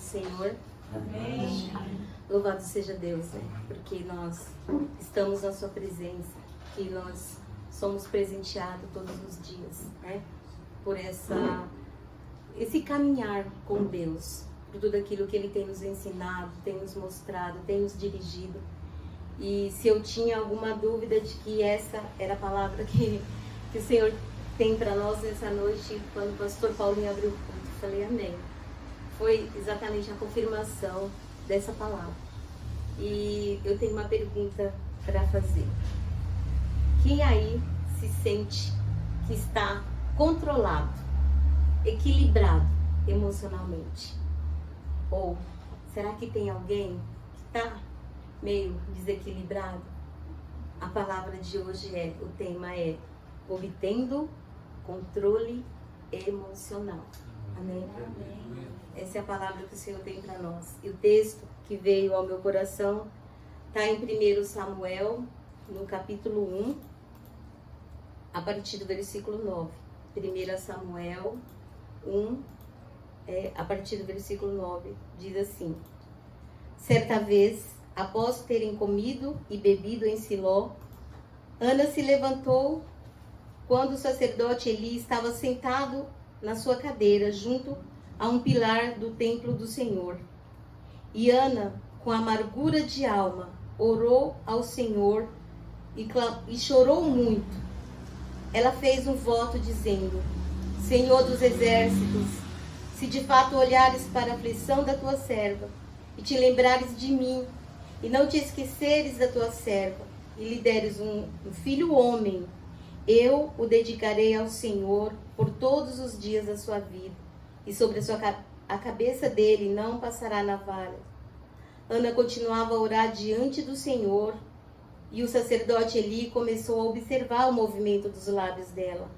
Senhor? Amém. Louvado seja Deus, né? Porque nós estamos na sua presença, que nós somos presenteados todos os dias, né? Por esse caminhar com Deus, por tudo aquilo que Ele tem nos ensinado, tem nos mostrado, tem nos dirigido. E se eu tinha alguma dúvida de que essa era a palavra que o Senhor tem para nós nessa noite, quando o pastor Paulinho abriu o culto, eu falei amém. Foi exatamente a confirmação dessa palavra. E eu tenho uma pergunta para fazer. Quem aí se sente que está controlado, equilibrado emocionalmente? Ou será que tem alguém que está meio desequilibrado? A palavra de hoje o tema é obtendo controle emocional. Amém? Amém. Essa é a palavra que o Senhor tem para nós. E o texto que veio ao meu coração está em 1 Samuel, no capítulo 1, a partir do versículo 9. 1 Samuel 1, a partir do versículo 9, diz assim: Certa vez, após terem comido e bebido em Siló, Ana se levantou quando o sacerdote Eli estava sentado na sua cadeira junto a um pilar do templo do Senhor. E Ana, com amargura de alma, orou ao Senhor e chorou muito. Ela fez um voto dizendo: Senhor dos exércitos, se de fato olhares para a aflição da tua serva e te lembrares de mim e não te esqueceres da tua serva e lhe deres um filho homem, eu o dedicarei ao Senhor por todos os dias da sua vida, e sobre a cabeça dele não passará navalha. Ana continuava a orar diante do Senhor, e o sacerdote Eli começou a observar o movimento dos lábios dela,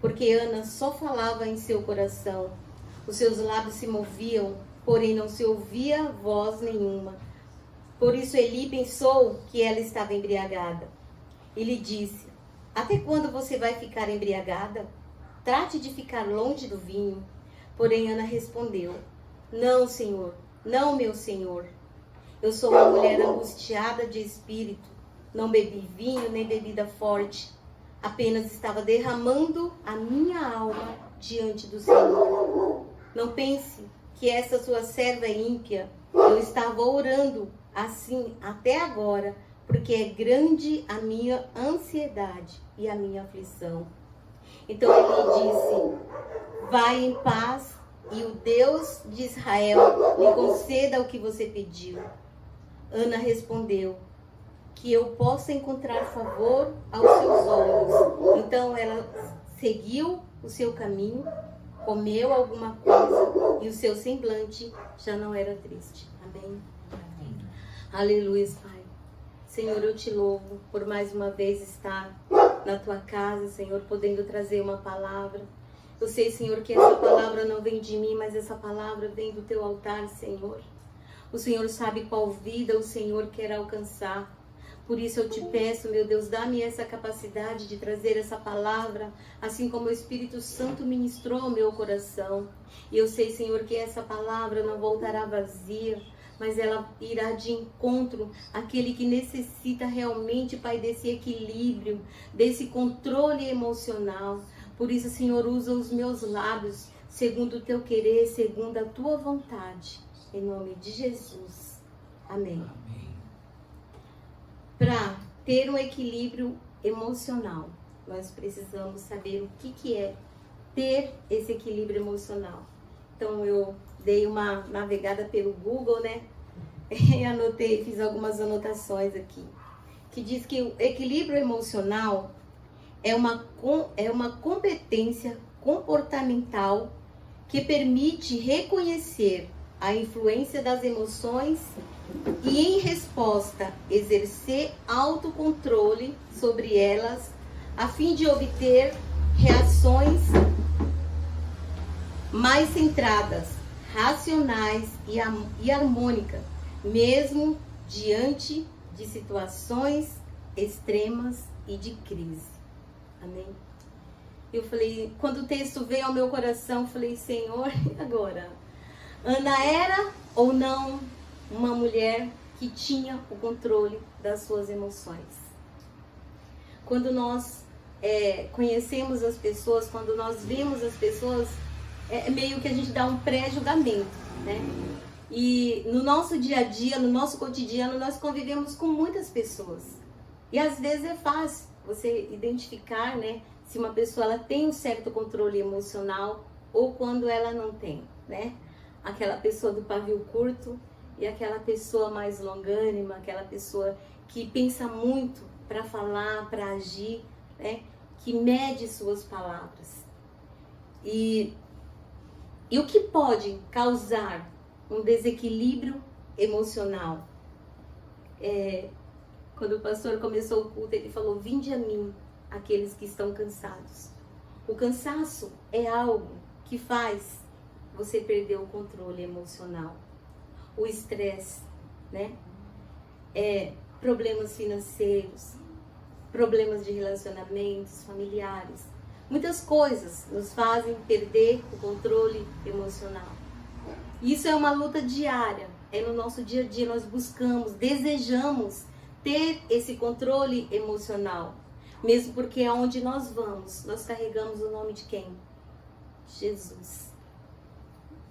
porque Ana só falava em seu coração. Os seus lábios se moviam, porém não se ouvia voz nenhuma. Por isso Eli pensou que ela estava embriagada. E lhe disse: Até quando você vai ficar embriagada? Trate de ficar longe do vinho. Porém Ana respondeu: Não, Senhor, não, meu Senhor. Eu sou uma mulher angustiada de espírito. Não bebi vinho nem bebida forte. Apenas estava derramando a minha alma diante do Senhor. Não pense que essa sua serva é ímpia. Eu estava orando assim até agora, porque é grande a minha ansiedade e a minha aflição. Então ele disse: Vai em paz, e o Deus de Israel lhe conceda o que você pediu. Ana respondeu: Que eu possa encontrar favor aos seus olhos. Então ela seguiu o seu caminho, comeu alguma coisa, e o seu semblante já não era triste. Amém? Amém. Aleluia, Pai. Senhor, eu te louvo por mais uma vez estar na tua casa, Senhor, podendo trazer uma palavra. Eu sei, Senhor, que essa palavra não vem de mim, mas essa palavra vem do teu altar, Senhor. O Senhor sabe qual vida o Senhor quer alcançar. Por isso eu te peço, meu Deus, dá-me essa capacidade de trazer essa palavra, assim como o Espírito Santo ministrou ao meu coração. E eu sei, Senhor, que essa palavra não voltará vazia, mas ela irá de encontro àquele que necessita realmente, Pai, desse equilíbrio, desse controle emocional. Por isso, Senhor, usa os meus lábios, segundo o teu querer, segundo a tua vontade. Em nome de Jesus. Amém. Para ter um equilíbrio emocional, nós precisamos saber o que é ter esse equilíbrio emocional. Então eu dei uma navegada pelo Google, né? E anotei, fiz algumas anotações aqui, que diz que o equilíbrio emocional é uma competência comportamental que permite reconhecer a influência das emoções e, em resposta, exercer autocontrole sobre elas, a fim de obter reações mais centradas, racionais e harmônicas, mesmo diante de situações extremas e de crise. Amém? Eu falei, quando o texto veio ao meu coração, eu falei, Senhor, e agora? Ana era ou não uma mulher que tinha o controle das suas emoções? Quando nós conhecemos as pessoas, quando nós vemos as pessoas, meio que a gente dá um pré-julgamento, né? E no nosso dia a dia, no nosso cotidiano, nós convivemos com muitas pessoas. E às vezes é fácil você identificar, né, se uma pessoa ela tem um certo controle emocional ou quando ela não tem, né? Aquela pessoa do pavio curto e aquela pessoa mais longânima, aquela pessoa que pensa muito para falar, para agir, né? Que mede suas palavras. E o que pode causar um desequilíbrio emocional? Quando o pastor começou o culto, ele falou: vinde a mim, aqueles que estão cansados. O cansaço é algo que faz você perder o controle emocional. O estresse, né? Problemas financeiros, problemas de relacionamentos familiares. Muitas coisas nos fazem perder o controle emocional. Isso é uma luta diária. No nosso dia a dia nós buscamos, desejamos ter esse controle emocional. Mesmo porque aonde nós vamos, nós carregamos o nome de quem? Jesus.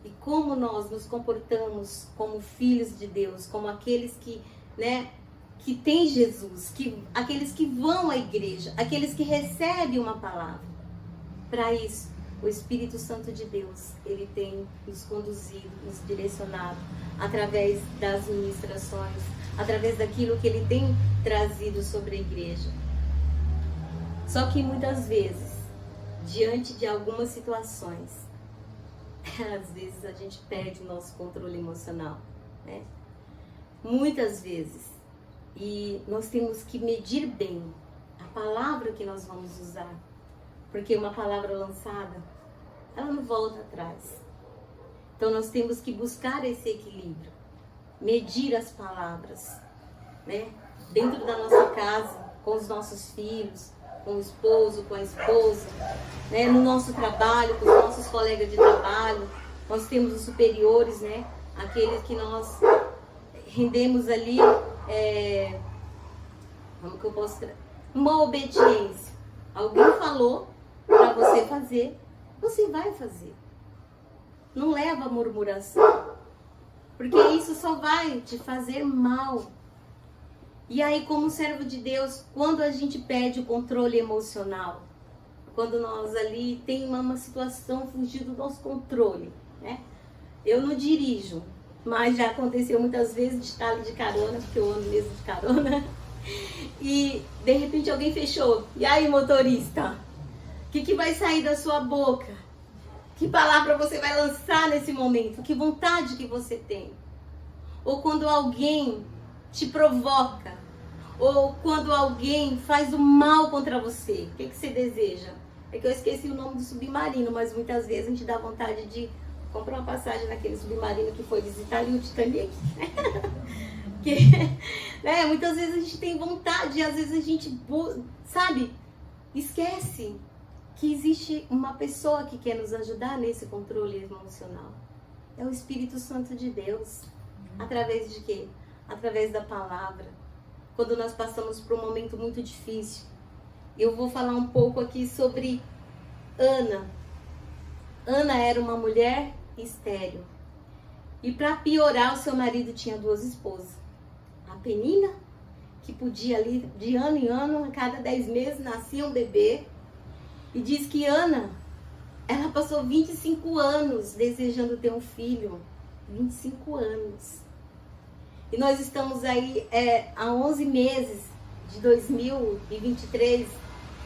E como nós nos comportamos como filhos de Deus, como aqueles que, né, que têm Jesus, aqueles que vão à igreja, aqueles que recebem uma palavra. Para isso, o Espírito Santo de Deus, ele tem nos conduzido, nos direcionado através das ministrações, através daquilo que ele tem trazido sobre a igreja. Só que muitas vezes, diante de algumas situações, às vezes a gente perde o nosso controle emocional, né? Muitas vezes. E nós temos que medir bem a palavra que nós vamos usar. Porque uma palavra lançada, ela não volta atrás. Então nós temos que buscar esse equilíbrio. Medir as palavras, né? Dentro da nossa casa, com os nossos filhos, com o esposo, com a esposa, né? No nosso trabalho, com os nossos colegas de trabalho. Nós temos os superiores, né? Aqueles que nós rendemos ali, como que eu posso dizer? Uma obediência. Alguém falou para você fazer, você vai fazer. Não leva a murmuração, porque isso só vai te fazer mal. E aí, como servo de Deus, quando a gente perde o controle emocional, quando nós ali tem uma situação fugir do nosso controle, né? Eu não dirijo, mas já aconteceu muitas vezes de estar ali de carona, porque eu ando mesmo de carona, e de repente alguém fechou. E aí, motorista, o que vai sair da sua boca? Que palavra você vai lançar nesse momento? Que vontade que você tem? Ou quando alguém te provoca, ou quando alguém faz o mal contra você, o que você deseja? É que eu esqueci o nome do submarino, mas muitas vezes a gente dá vontade de comprar uma passagem naquele submarino que foi visitar ali o Titanic. Que, né, muitas vezes a gente tem vontade e às vezes a gente, sabe, esquece que existe uma pessoa que quer nos ajudar nesse controle emocional. É o Espírito Santo de Deus. Através de quê? Através da palavra. Quando nós passamos por um momento muito difícil. Eu vou falar um pouco aqui sobre Ana. Ana era uma mulher estéril. E para piorar, o seu marido tinha 2 esposas. A Penina, que podia ali de ano em ano, a cada 10 meses, nascia um bebê. E diz que Ana, ela passou 25 anos desejando ter um filho. 25 anos. E nós estamos aí há 11 meses de 2023.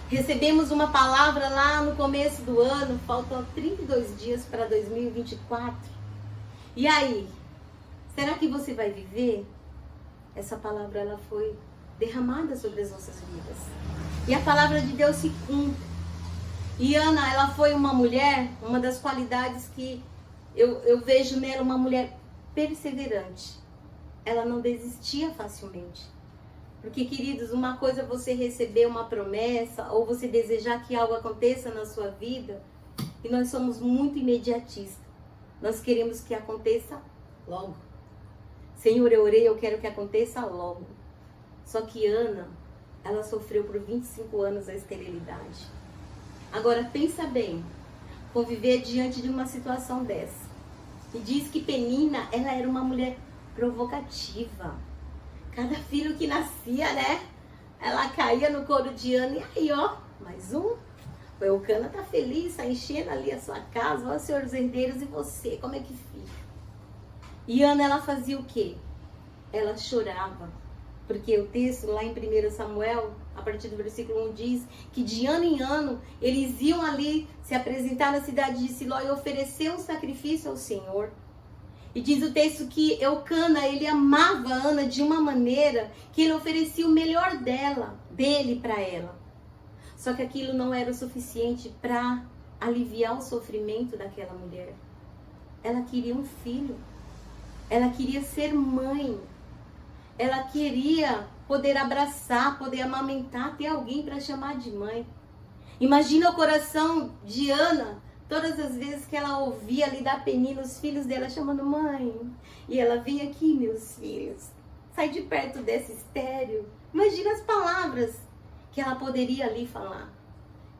Recebemos uma palavra lá no começo do ano. Faltam 32 dias para 2024. E aí? Será que você vai viver? Essa palavra ela foi derramada sobre as nossas vidas. E a palavra de Deus se cumpre. E Ana, ela foi uma mulher, uma das qualidades que eu vejo nela, uma mulher perseverante. Ela não desistia facilmente. Porque, queridos, uma coisa é você receber uma promessa ou você desejar que algo aconteça na sua vida e nós somos muito imediatistas. Nós queremos que aconteça logo. Senhor, eu orei, eu quero que aconteça logo. Só que Ana, ela sofreu por 25 anos a esterilidade. Agora, pensa bem, conviver diante de uma situação dessa. E diz que Penina, ela era uma mulher provocativa. Cada filho que nascia, né? Ela caía no colo de Ana, e aí, ó, mais um. O Eucana tá feliz, tá enchendo ali a sua casa, ó, senhor dos herdeiros, e você, como é que fica? E Ana, ela fazia o quê? Ela chorava, porque o texto lá em 1 Samuel, a partir do versículo 1, diz que de ano em ano, eles iam ali se apresentar na cidade de Siló e oferecer um sacrifício ao Senhor. E diz o texto que Eucana, ele amava Ana de uma maneira que ele oferecia o melhor dele para ela. Só que aquilo não era o suficiente para aliviar o sofrimento daquela mulher. Ela queria um filho. Ela queria ser mãe. Ela queria poder abraçar, poder amamentar, ter alguém para chamar de mãe. Imagina o coração de Ana, todas as vezes que ela ouvia ali da Penina os filhos dela chamando mãe. E ela vinha aqui, meus filhos, sai de perto desse estéril. Imagina as palavras que ela poderia ali falar.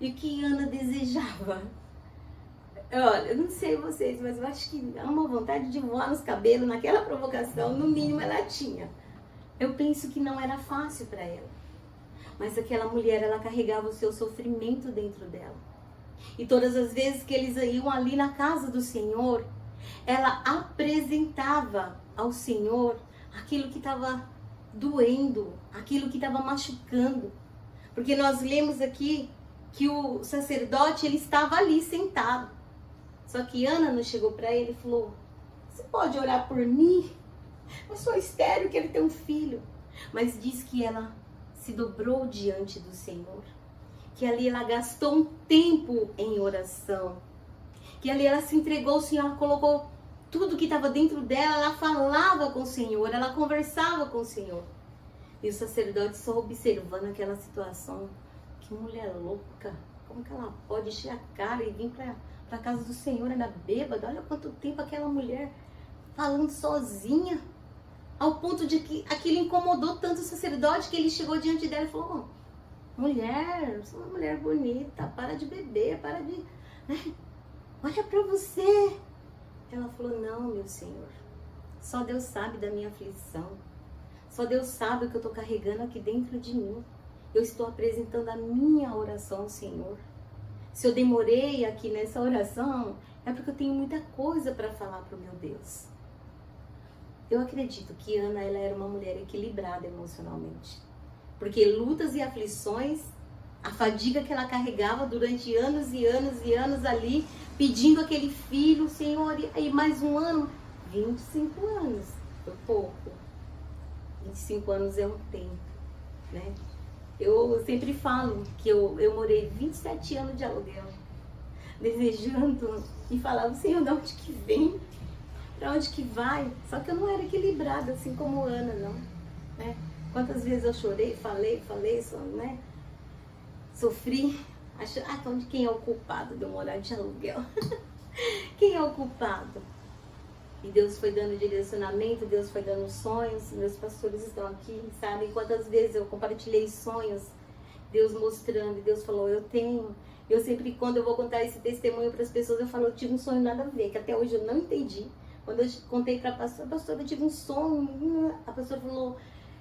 E o que Ana desejava. Olha, eu não sei vocês, mas eu acho que uma vontade de voar nos cabelos, naquela provocação, no mínimo ela tinha. Eu penso que não era fácil para ela. Mas aquela mulher, ela carregava o seu sofrimento dentro dela. E todas as vezes que eles iam ali na casa do Senhor, ela apresentava ao Senhor aquilo que estava doendo, aquilo que estava machucando. Porque nós lemos aqui que o sacerdote, ele estava ali sentado. Só que Ana não chegou para ele e falou: você pode orar por mim? Eu sou estéril, quero ter um filho. Mas diz que ela se dobrou diante do Senhor. Que ali ela gastou um tempo em oração. Que ali ela se entregou ao Senhor, ela colocou tudo que estava dentro dela, ela falava com o Senhor, ela conversava com o Senhor. E o sacerdote só observando aquela situação. Que mulher louca, como que ela pode encher a cara e vir para a casa do Senhor, ainda bêbada? Olha quanto tempo aquela mulher falando sozinha. Ao ponto de que aquilo incomodou tanto o sacerdote que ele chegou diante dela e falou: mulher, você é uma mulher bonita, para de beber, para de... olha para você. Ela falou: não, meu Senhor, só Deus sabe da minha aflição. Só Deus sabe o que eu estou carregando aqui dentro de mim. Eu estou apresentando a minha oração ao Senhor. Se eu demorei aqui nessa oração, é porque eu tenho muita coisa para falar para o meu Deus. Eu acredito que Ana, ela era uma mulher equilibrada emocionalmente. Porque lutas e aflições, a fadiga que ela carregava durante anos e anos e anos ali, pedindo aquele filho, Senhor, e aí mais um ano, 25 anos, foi pouco. 25 anos é um tempo, né? Eu sempre falo que eu morei 27 anos de aluguel, desejando e falava: Senhor, de onde que vem? Para onde que vai? Só que eu não era equilibrada, assim como Ana, não, né? Quantas vezes eu chorei, falei, né? Sofri. Então quem é o culpado de eu morar de aluguel? Quem é o culpado? E Deus foi dando direcionamento, Deus foi dando sonhos. Meus pastores estão aqui, sabem quantas vezes eu compartilhei sonhos, Deus mostrando, e Deus falou: eu tenho. Eu sempre, quando eu vou contar esse testemunho para as pessoas, eu falo: eu tive um sonho nada a ver, que até hoje eu não entendi. Quando eu contei para a pastora, eu tive um sonho. A pastora falou: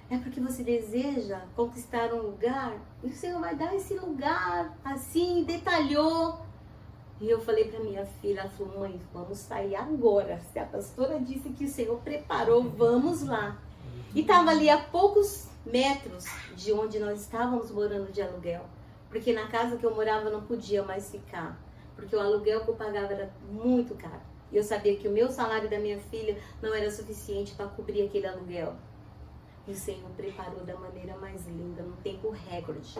é porque você deseja conquistar um lugar, e o Senhor vai dar esse lugar, assim, detalhou. E eu falei para minha filha, ela falou: mãe, vamos sair agora. Se a pastora disse que o Senhor preparou, vamos lá. E estava ali a poucos metros de onde nós estávamos morando de aluguel. Porque na casa que eu morava eu não podia mais ficar. Porque o aluguel que eu pagava era muito caro. E eu sabia que o meu salário da minha filha não era suficiente para cobrir aquele aluguel. E o Senhor preparou da maneira mais linda, num tempo recorde.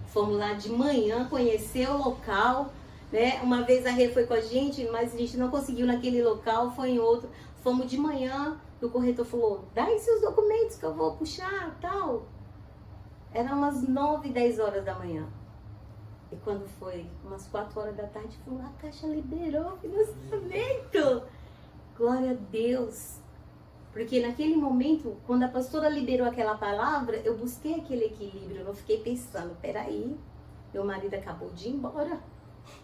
Fomos lá de manhã conhecer o local, né? Uma vez a Rê foi com a gente, mas a gente não conseguiu naquele local, foi em outro. Fomos de manhã, e o corretor falou: dá aí seus documentos que eu vou puxar, tal. Era umas 9, 10 horas da manhã. E quando foi umas 4 horas da tarde, falou: a Caixa liberou o financiamento. Glória a Deus. Porque naquele momento, quando a pastora liberou aquela palavra, eu busquei aquele equilíbrio. Eu não fiquei pensando, peraí, meu marido acabou de ir embora.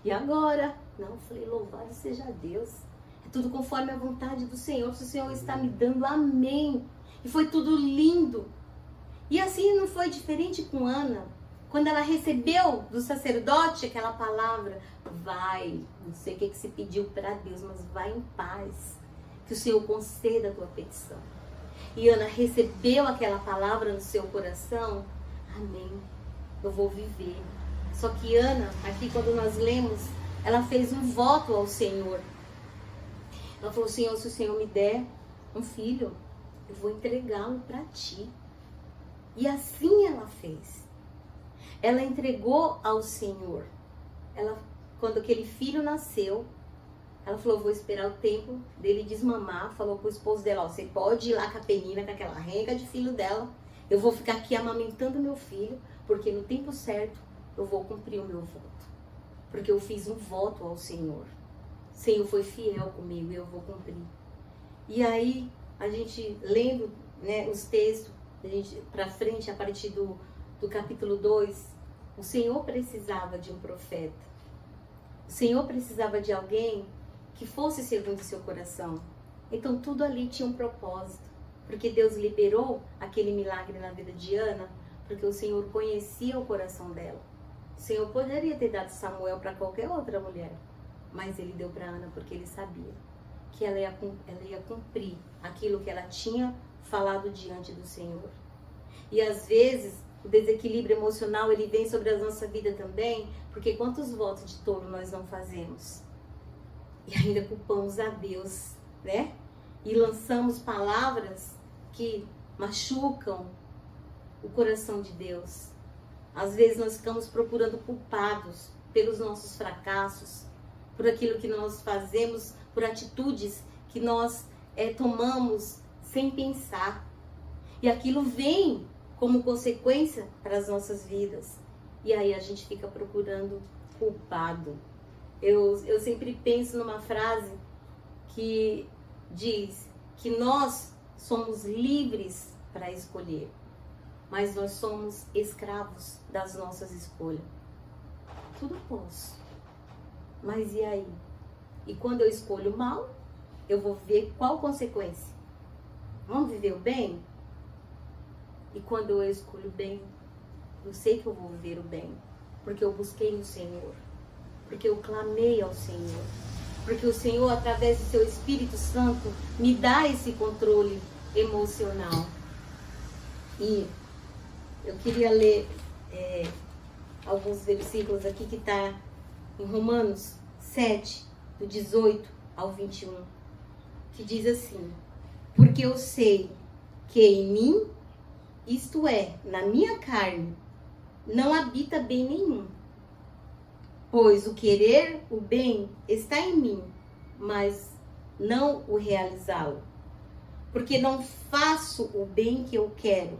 E agora? Não, eu falei, louvado seja Deus. É tudo conforme a vontade do Senhor. Se o Senhor está me dando, amém. E foi tudo lindo. E assim não foi diferente com Ana. Quando ela recebeu do sacerdote aquela palavra, vai, não sei o que se pediu para Deus, mas vai em paz. Que o Senhor conceda a tua petição. E Ana recebeu aquela palavra no seu coração. Amém. Eu vou viver. Só que Ana, aqui quando nós lemos, ela fez um voto ao Senhor. Ela falou, Senhor, se o Senhor me der um filho, eu vou entregá-lo para ti. E assim ela fez. Ela entregou ao Senhor. Quando aquele filho nasceu, ela falou, vou esperar o tempo dele desmamar. Falou pro esposo dela, ó, você pode ir lá com a Penina, com aquela renga de filho dela. Eu vou ficar aqui amamentando meu filho, porque no tempo certo eu vou cumprir o meu voto. Porque eu fiz um voto ao Senhor. O Senhor foi fiel comigo e eu vou cumprir. E aí, a gente lendo, né, os textos, a gente para frente, a partir do capítulo 2, o Senhor precisava de um profeta. O Senhor precisava de alguém que fosse segundo o seu coração. Então tudo ali tinha um propósito, porque Deus liberou aquele milagre na vida de Ana, porque o Senhor conhecia o coração dela. O Senhor poderia ter dado Samuel para qualquer outra mulher, mas ele deu para Ana porque ele sabia que ela ia cumprir aquilo que ela tinha falado diante do Senhor. E às vezes o desequilíbrio emocional ele vem sobre a nossa vida também, porque quantos votos de tolo nós não fazemos? E ainda culpamos a Deus, né? E lançamos palavras que machucam o coração de Deus. Às vezes nós ficamos procurando culpados pelos nossos fracassos, por aquilo que nós fazemos, por atitudes que nós tomamos sem pensar. E aquilo vem como consequência para as nossas vidas. E aí a gente fica procurando culpado. Eu sempre penso numa frase que diz que nós somos livres para escolher, mas nós somos escravos das nossas escolhas. Tudo posso, mas e aí? E quando eu escolho mal, eu vou ver qual consequência? Vamos viver o bem? E quando eu escolho bem, eu sei que eu vou viver o bem, porque eu busquei no Senhor, porque eu clamei ao Senhor, porque o Senhor, através do seu Espírito Santo, me dá esse controle emocional. E eu queria ler alguns versículos aqui que está em Romanos 7, do 18 ao 21, que diz assim: porque eu sei que em mim, isto é, na minha carne, não habita bem nenhum. Pois o querer o bem está em mim, mas não o realizá-lo. Porque não faço o bem que eu quero,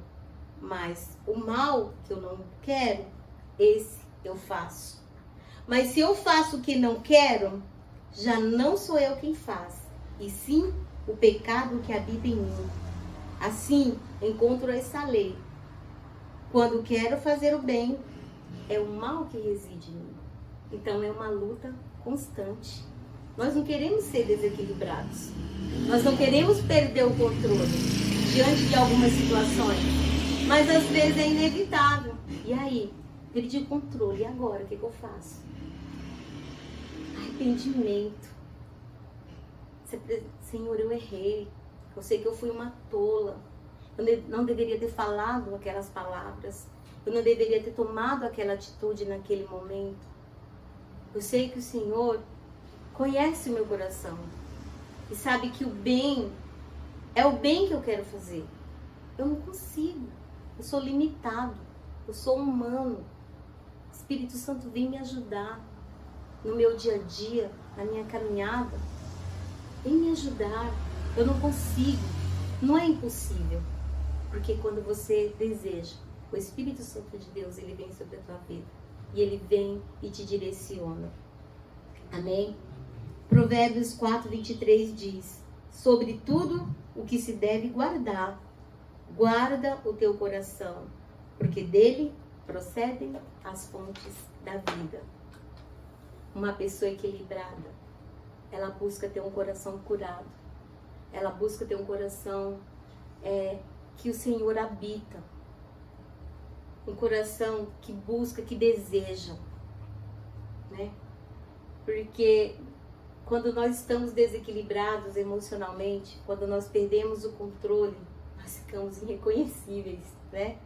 mas o mal que eu não quero, esse eu faço. Mas se eu faço o que não quero, já não sou eu quem faz, e sim o pecado que habita em mim. Assim, encontro essa lei. Quando quero fazer o bem, é o mal que reside em mim. Então é uma luta constante. Nós não queremos ser desequilibrados. Nós não queremos perder o controle diante de algumas situações. Mas às vezes é inevitável. E aí? Perdi o controle. E agora? O que eu faço? Arrependimento. Senhor, eu errei. Eu sei que eu fui uma tola. Eu não deveria ter falado aquelas palavras. Eu não deveria ter tomado aquela atitude naquele momento. Eu sei que o Senhor conhece o meu coração e sabe que o bem é o bem que eu quero fazer. Eu não consigo. Eu sou limitado. Eu sou humano. O Espírito Santo vem me ajudar no meu dia a dia, na minha caminhada. Vem me ajudar. Eu não consigo. Não é impossível. Porque quando você deseja, o Espírito Santo de Deus, ele vem sobre a tua vida. E ele vem e te direciona. Amém? Provérbios 4, 23 diz: sobre tudo o que se deve guardar. Guarda o teu coração, porque dele procedem as fontes da vida. Uma pessoa equilibrada, ela busca ter um coração curado. Ela busca ter um coração que o Senhor habita. Um coração que busca, que deseja, né? Porque quando nós estamos desequilibrados emocionalmente, quando nós perdemos o controle, nós ficamos irreconhecíveis, né?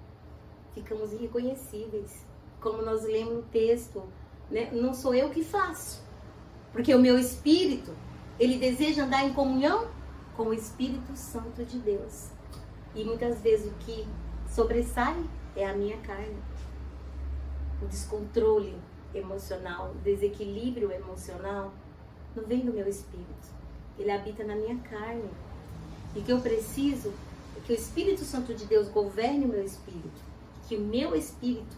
Ficamos irreconhecíveis. Como nós lemos no texto, né? Não sou eu que faço, porque o meu espírito, ele deseja andar em comunhão com o Espírito Santo de Deus. E muitas vezes o que sobressai é a minha carne. O descontrole emocional, o desequilíbrio emocional não vem do meu espírito. Ele habita na minha carne. E o que eu preciso é que o Espírito Santo de Deus governe o meu espírito. Que o meu espírito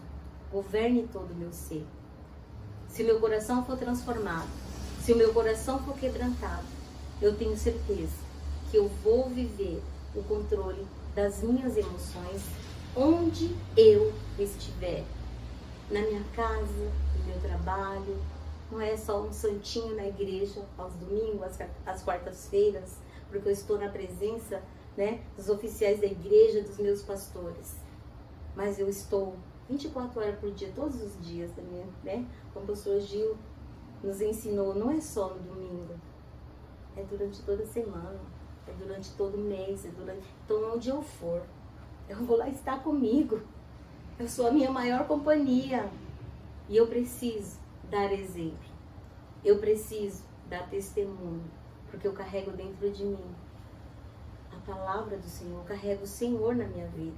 governe todo o meu ser. Se o meu coração for transformado, se o meu coração for quebrantado, eu tenho certeza que eu vou viver o controle das minhas emoções onde eu estiver. Na minha casa, no meu trabalho. Não é só um santinho na igreja aos domingos, às quartas-feiras, porque eu estou na presença, né, dos oficiais da igreja, dos meus pastores. Mas eu estou 24 horas por dia, todos os dias da minha, né? Como o pastor Gil nos ensinou, não é só no domingo, é durante toda a semana, é durante todo mês, então onde eu for, eu vou lá estar comigo. Eu sou a minha maior companhia e eu preciso dar exemplo. Eu preciso dar testemunho, porque eu carrego dentro de mim a palavra do Senhor, eu carrego o Senhor na minha vida.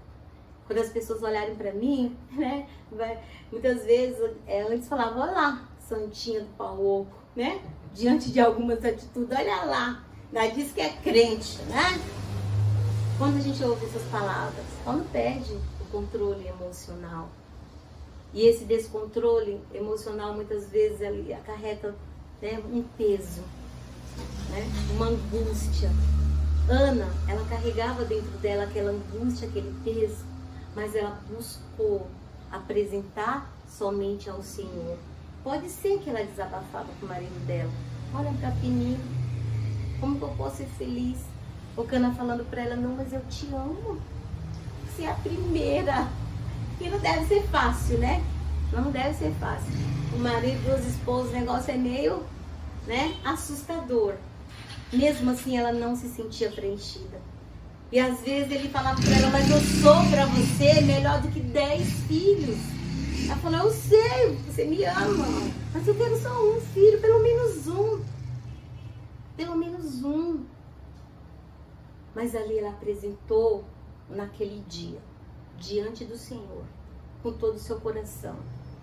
Quando as pessoas olharem para mim, né, muitas vezes, antes falavam, olha lá, santinha do pau oco, né, diante de algumas atitudes, olha lá, diz que é crente, né? Quando a gente ouve essas palavras, quando perde o controle emocional, e esse descontrole emocional muitas vezes ele acarreta, né, um peso, né, uma angústia. Ana, ela carregava dentro dela aquela angústia, aquele peso, mas ela buscou apresentar somente ao Senhor. Pode ser que ela desabafava com o marido dela. Olha pra mim, como que eu posso ser feliz? O Cana falando pra ela, não, mas eu te amo. Você é a primeira. Que não deve ser fácil, né? Não deve ser fácil. O marido, duas esposas, o negócio é meio, né, assustador. Mesmo assim, ela não se sentia preenchida. E às vezes ele falava pra ela, mas eu sou pra você melhor do que 10 filhos. Ela falou, eu sei, você me ama, mas eu quero só um filho, pelo menos um. Pelo menos um. Mas ali ela apresentou naquele dia, diante do Senhor, com todo o seu coração,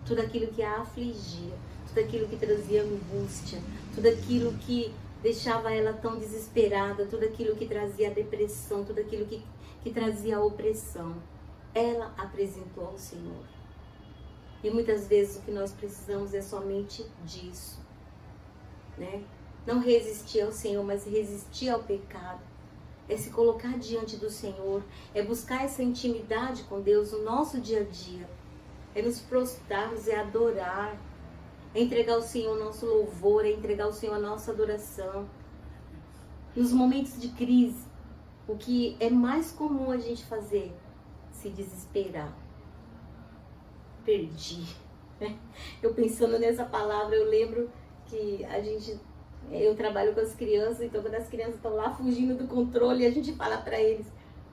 tudo aquilo que a afligia, tudo aquilo que trazia angústia, tudo aquilo que deixava ela tão desesperada, tudo aquilo que trazia depressão, tudo aquilo que trazia opressão. Ela apresentou ao Senhor. E muitas vezes o que nós precisamos é somente disso, né? Não resistir ao Senhor, mas resistir ao pecado. É se colocar diante do Senhor, é buscar essa intimidade com Deus no nosso dia a dia. É nos prostrarmos, é adorar, é entregar ao Senhor o nosso louvor, é entregar ao Senhor a nossa adoração. Nos momentos de crise, o que é mais comum a gente fazer? Se desesperar. Perdi. Eu pensando nessa palavra, eu lembro que eu trabalho com as crianças, então quando as crianças estão lá fugindo do controle, a gente fala para eles,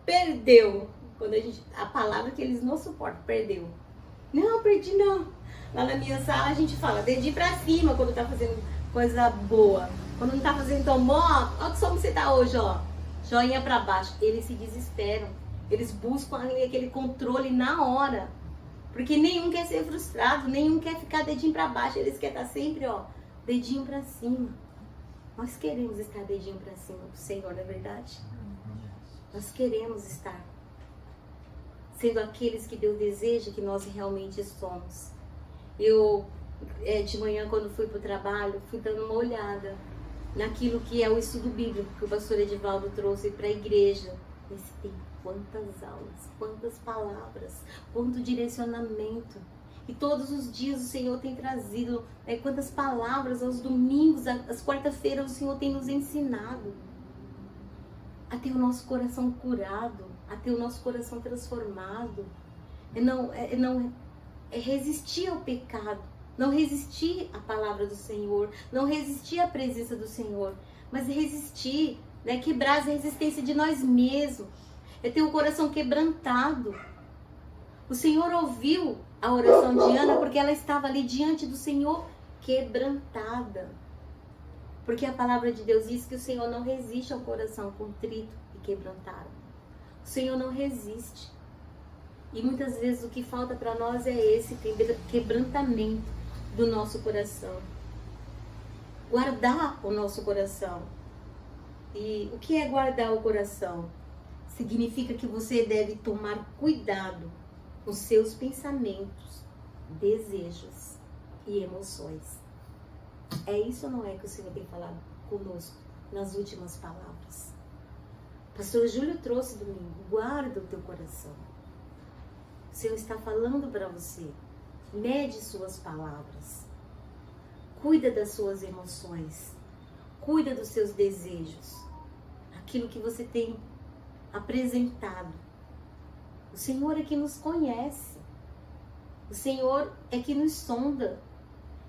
perdeu. Quando a palavra que eles não suportam, perdeu. Não, perdi não. Lá na minha sala a gente fala, dedinho pra cima quando tá fazendo coisa boa. Quando não tá fazendo tão bom, ó que como você tá hoje, ó. Joinha pra baixo. Eles se desesperam. Eles buscam aquele controle na hora. Porque nenhum quer ser frustrado, nenhum quer ficar dedinho pra baixo. Eles querem estar sempre, ó, dedinho pra cima. Nós queremos estar dedinho pra cima do Senhor, não é verdade? Nós queremos estar sendo aqueles que Deus deseja que nós realmente somos. Eu, de manhã, quando fui pro trabalho, fui dando uma olhada naquilo que é o estudo bíblico que o pastor Edivaldo trouxe para a igreja. Nesse tempo, quantas aulas, quantas palavras, quanto direcionamento. E todos os dias o Senhor tem trazido, quantas palavras aos domingos, às quarta-feiras o Senhor tem nos ensinado a ter o nosso coração curado, a ter o nosso coração transformado. É resistir ao pecado, não resistir à palavra do Senhor, não resistir à presença do Senhor, mas resistir, quebrar as resistências de nós mesmos, é ter o coração quebrantado. O Senhor ouviu a oração de Ana porque ela estava ali diante do Senhor quebrantada. Porque a palavra de Deus diz que o Senhor não resiste ao coração contrito e quebrantado. O Senhor não resiste. E muitas vezes o que falta para nós é esse quebrantamento do nosso coração. Guardar o nosso coração. E o que é guardar o coração? Significa que você deve tomar cuidado com seus pensamentos, desejos e emoções. É isso ou não é que o Senhor tem falado conosco nas últimas palavras? O pastor Júlio trouxe domingo, guarda o teu coração. O Senhor está falando para você, mede suas palavras, cuida das suas emoções, cuida dos seus desejos, aquilo que você tem apresentado. O Senhor é que nos conhece. O Senhor é que nos sonda.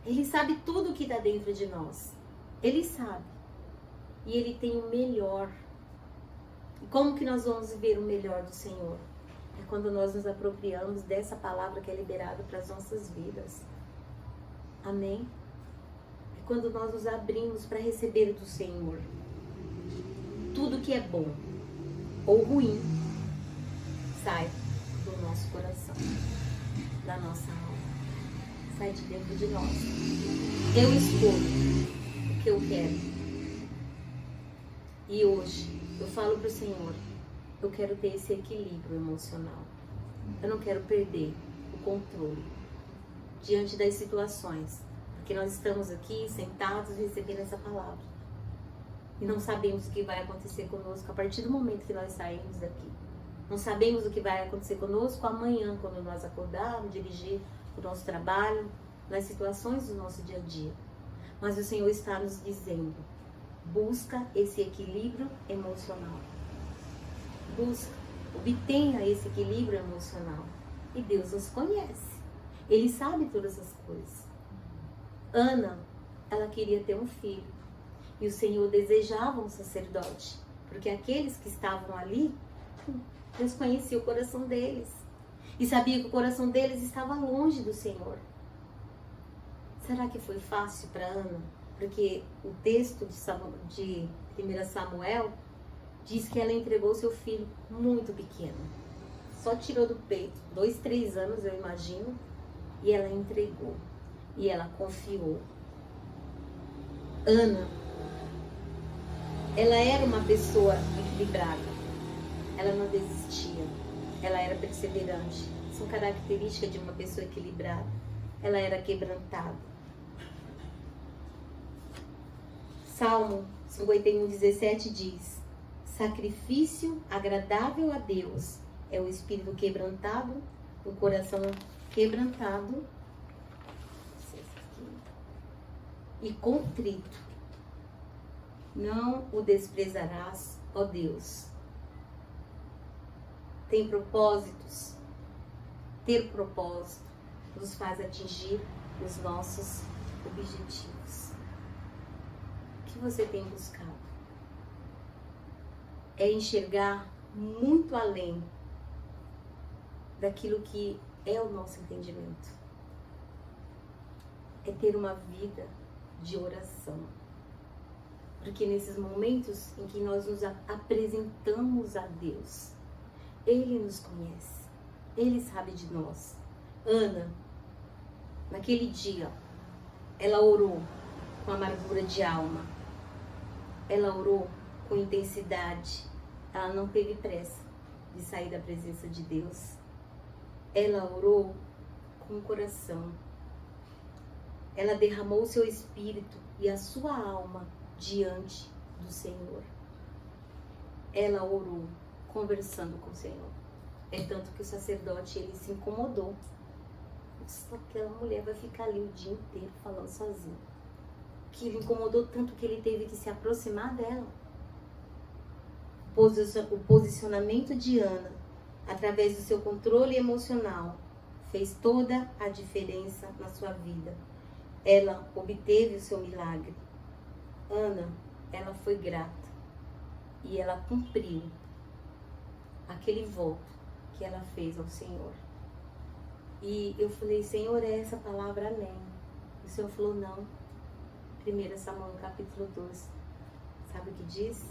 Ele sabe tudo o que está dentro de nós. Ele sabe. E Ele tem o melhor. E como que nós vamos ver o melhor do Senhor? É quando nós nos apropriamos dessa palavra que é liberada para as nossas vidas. Amém? É quando nós nos abrimos para receber do Senhor tudo que é bom ou ruim, sai do nosso coração, da nossa alma, sai de dentro de nós. Eu escolho o que eu quero. E hoje eu falo para o Senhor, eu quero ter esse equilíbrio emocional. Eu não quero perder o controle diante das situações, porque nós estamos aqui sentados recebendo essa palavra e não sabemos o que vai acontecer conosco a partir do momento que nós saímos daqui. Não sabemos o que vai acontecer conosco amanhã, quando nós acordarmos, dirigir o nosso trabalho, nas situações do nosso dia a dia. Mas o Senhor está nos dizendo, busca esse equilíbrio emocional. Busca, obtenha esse equilíbrio emocional. E Deus nos conhece. Ele sabe todas as coisas. Ana, ela queria ter um filho. E o Senhor desejava um sacerdote. Porque aqueles que estavam ali, Deus conhecia o coração deles. E sabia que o coração deles estava longe do Senhor. Será que foi fácil para Ana? Porque o texto de 1 Samuel diz que ela entregou seu filho muito pequeno. Só tirou do peito, 2, 3 anos eu imagino. E ela entregou. E ela confiou. Ana, ela era uma pessoa equilibrada. Ela não desistia, ela era perseverante. São características de uma pessoa equilibrada. Ela era quebrantada. Salmo 51:17 diz: sacrifício agradável a Deus é o espírito quebrantado, o coração quebrantado e contrito. Não o desprezarás, ó Deus. Tem propósitos. Ter propósito nos faz atingir os nossos objetivos. O que você tem buscado? É enxergar muito além daquilo que é o nosso entendimento. É ter uma vida de oração. Porque nesses momentos em que nós nos apresentamos a Deus, Ele nos conhece, Ele sabe de nós. Ana, naquele dia, ela orou com amargura de alma. Ela orou com intensidade. Ela não teve pressa de sair da presença de Deus. Ela orou com o coração. Ela derramou o seu espírito e a sua alma diante do Senhor. Ela orou, conversando com o Senhor. É tanto que o sacerdote, ele se incomodou. Só que aquela mulher vai ficar ali o dia inteiro falando sozinha. Que ele incomodou tanto que ele teve que se aproximar dela. O posicionamento de Ana, através do seu controle emocional, fez toda a diferença na sua vida. Ela obteve o seu milagre. Ana, ela foi grata e ela cumpriu aquele voto que ela fez ao Senhor. E eu falei, Senhor, é essa palavra? Amém. O Senhor falou, não. 1 Samuel capítulo 12. Sabe o que diz?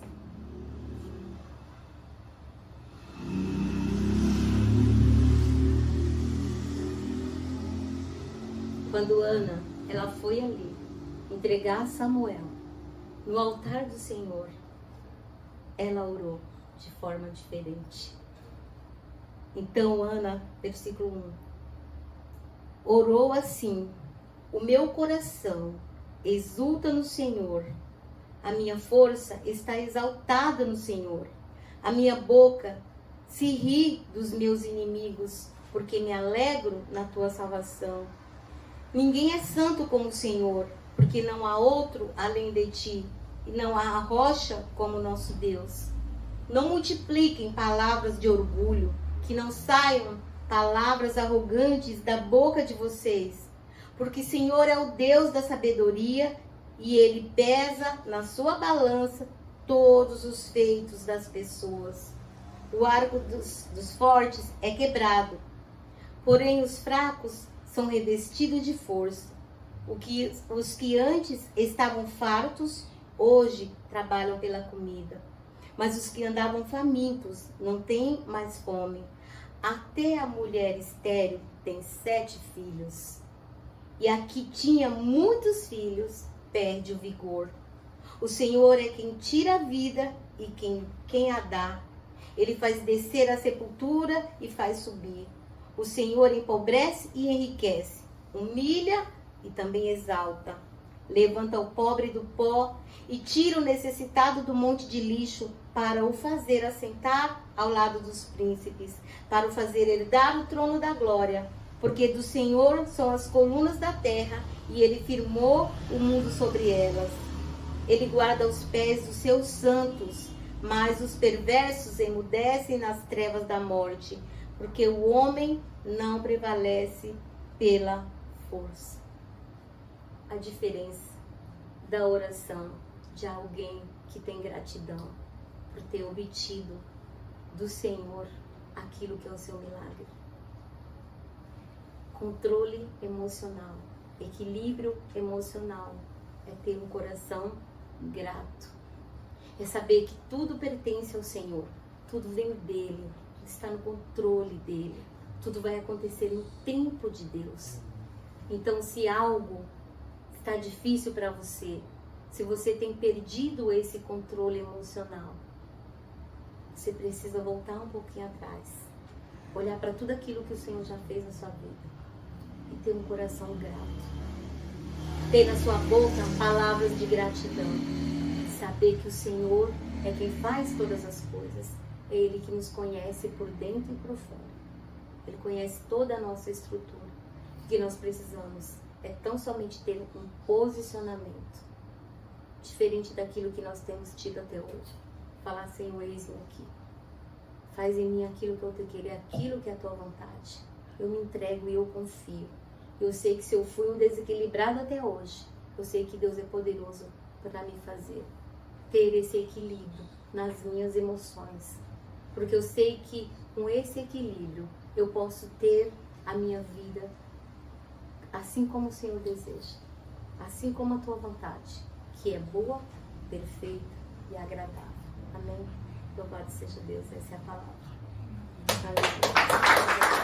Quando Ana, ela foi ali entregar Samuel no altar do Senhor, ela orou de forma diferente. Então Ana, versículo 1, orou assim: o meu coração exulta no Senhor, a minha força está exaltada no Senhor, a minha boca se ri dos meus inimigos, porque me alegro na tua salvação. Ninguém é santo como o Senhor, porque não há outro além de ti, e não há rocha como nosso Deus. Não multipliquem palavras de orgulho, que não saiam palavras arrogantes da boca de vocês, porque o Senhor é o Deus da sabedoria, e Ele pesa na sua balança todos os feitos das pessoas. O arco dos fortes é quebrado, porém os fracos são revestidos de força. Os que antes estavam fartos, hoje trabalham pela comida. Mas os que andavam famintos não têm mais fome. Até a mulher estéril tem 7 filhos. E a que tinha muitos filhos perde o vigor. O Senhor é quem tira a vida e quem a dá. Ele faz descer a sepultura e faz subir. O Senhor empobrece e enriquece, humilha e também exalta. Levanta o pobre do pó e tira o necessitado do monte de lixo, para o fazer assentar ao lado dos príncipes, para o fazer herdar o trono da glória. Porque do Senhor são as colunas da terra, e Ele firmou o mundo sobre elas. Ele guarda os pés dos seus santos, mas os perversos emudecem nas trevas da morte, porque o homem não prevalece pela força. A diferença da oração de alguém que tem gratidão por ter obtido do Senhor aquilo que é o seu milagre. Controle emocional, equilíbrio emocional é ter um coração grato. É saber que tudo pertence ao Senhor, tudo vem dele, está no controle dele, tudo vai acontecer no tempo de Deus. Então, se algo está difícil para você, se você tem perdido esse controle emocional, você precisa voltar um pouquinho atrás, olhar para tudo aquilo que o Senhor já fez na sua vida e ter um coração grato. Ter na sua boca palavras de gratidão. Saber que o Senhor é quem faz todas as coisas. É Ele que nos conhece por dentro e por fora. Ele conhece toda a nossa estrutura. O que nós precisamos é tão somente ter um posicionamento diferente daquilo que nós temos tido até hoje. Falar, Senhor, eis-me aqui. Faz em mim aquilo que eu te quero, aquilo que é a tua vontade. Eu me entrego e eu confio. Eu sei que se eu fui um desequilibrado até hoje, eu sei que Deus é poderoso para me fazer ter esse equilíbrio nas minhas emoções. Porque eu sei que com esse equilíbrio eu posso ter a minha vida assim como o Senhor deseja, assim como a tua vontade, que é boa, perfeita e agradável. Amém? Louvado seja Deus, essa é a palavra. Aleluia.